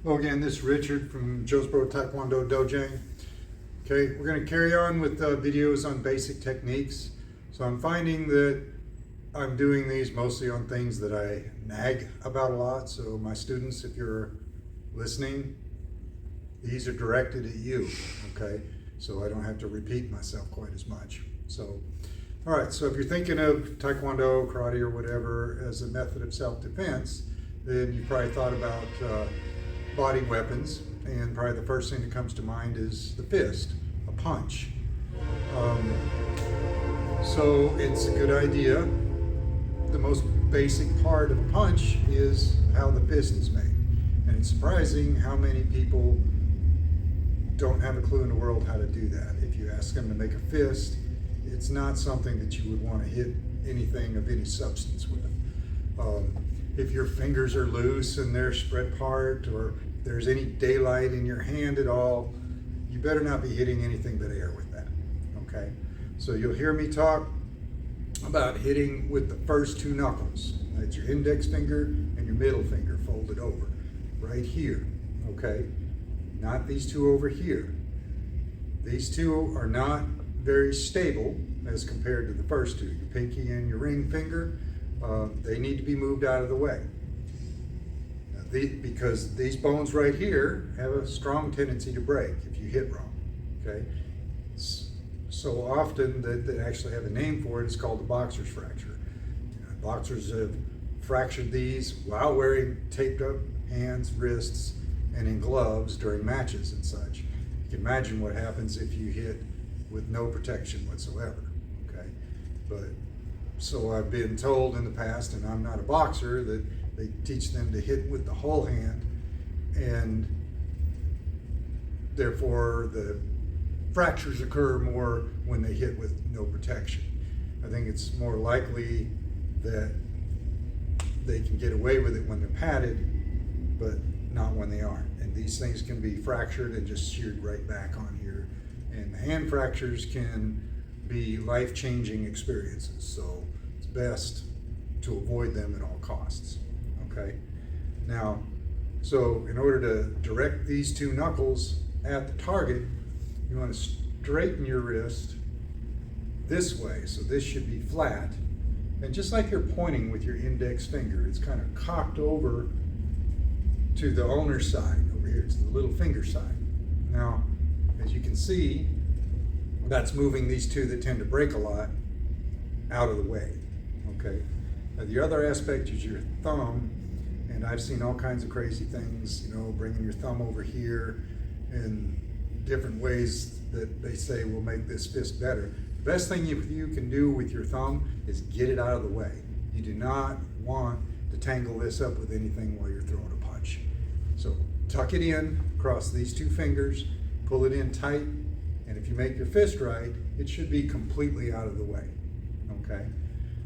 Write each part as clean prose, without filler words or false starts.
Well, again, this is Richard from Joesboro Taekwondo Dojang. Okay, we're going to carry on with videos on basic techniques. So I'm finding that I'm doing these mostly on things that I nag about a lot. So my students, if you're listening, these are directed at you, okay? So I don't have to repeat myself quite as much. So, all right, so if you're thinking of Taekwondo, karate, or whatever as a method of self-defense, then you probably thought about body weapons, and probably the first thing that comes to mind is the fist, a punch. So it's a good idea. The most basic part of a punch is how the fist is made. And it's surprising how many people don't have a clue in the world how to do that. If you ask them to make a fist, it's not something that you would want to hit anything of any substance with. If your fingers are loose and they're spread apart, or if there's any daylight in your hand at all, you better not be hitting anything but air with that, okay? So you'll hear me talk about hitting with the first two knuckles. That's your index finger and your middle finger folded over, right here, okay? Not these two over here. These two are not very stable as compared to the first two. Your pinky and your ring finger, they need to be moved out of the way. Now, because these bones right here have a strong tendency to break if you hit wrong, okay? So often that they actually have a name for it. It's called the boxer's fracture. Boxers have fractured these while wearing taped up hands, wrists, and in gloves during matches and such. You can imagine what happens if you hit with no protection whatsoever, okay? But so I've been told in the past, and I'm not a boxer, that they teach them to hit with the whole hand, and therefore the fractures occur more when they hit with no protection. I think it's more likely that they can get away with it when they're padded, but not when they aren't. And these things can be fractured and just sheared right back on here. And hand fractures can be life-changing experiences, so it's best to avoid them at all costs, okay? Now, so in order to direct these two knuckles at the target, you want to straighten your wrist this way, so this should be flat. And just like you're pointing with your index finger, it's kind of cocked over to the owner's side, over here to the little finger side. Now, as you can see, that's moving these two that tend to break a lot out of the way, okay? Now, the other aspect is your thumb, and I've seen all kinds of crazy things, you know, bringing your thumb over here and different ways that they say will make this fist better. The best thing you can do with your thumb is get it out of the way. You do not want to tangle this up with anything while you're throwing a punch. So tuck it in across these two fingers, pull it in tight, and if you make your fist right, it should be completely out of the way, okay?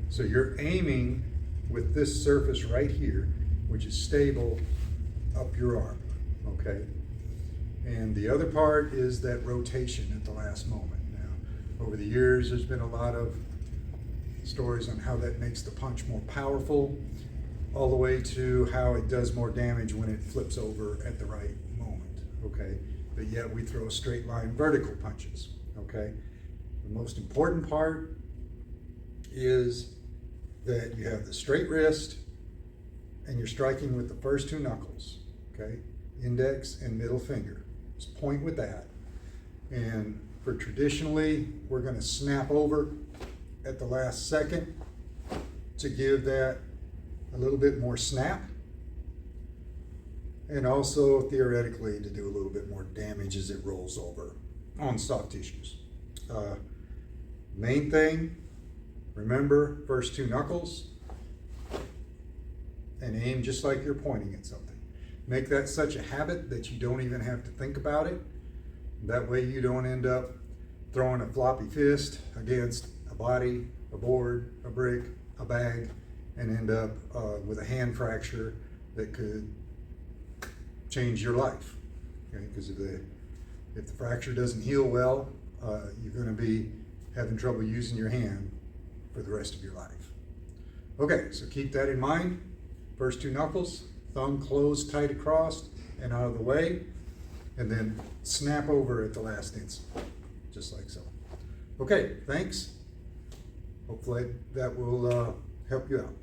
So you're aiming with this surface right here, which is stable up your arm, okay? And the other part is that rotation at the last moment. Now, over the years, there's been a lot of stories on how that makes the punch more powerful, all the way to how it does more damage when it flips over at the right moment, okay? But yet we throw straight line vertical punches, okay? The most important part is that you have the straight wrist and you're striking with the first two knuckles, okay? Index and middle finger. Just point with that. And for traditionally, we're gonna snap over at the last second to give that a little bit more snap, and also theoretically to do a little bit more damage as it rolls over on soft tissues. Main thing, remember first two knuckles, and aim just like you're pointing at something. Make that such a habit that you don't even have to think about it. That way you don't end up throwing a floppy fist against a body, a board, a brick, a bag, and end up with a hand fracture that could change your life, okay? Because if the fracture doesn't heal well, you're gonna be having trouble using your hand for the rest of your life. Okay, so keep that in mind. First two knuckles, thumb closed tight across, and out of the way, and then snap over at the last instant, just like so. Okay, thanks. Hopefully that will help you out.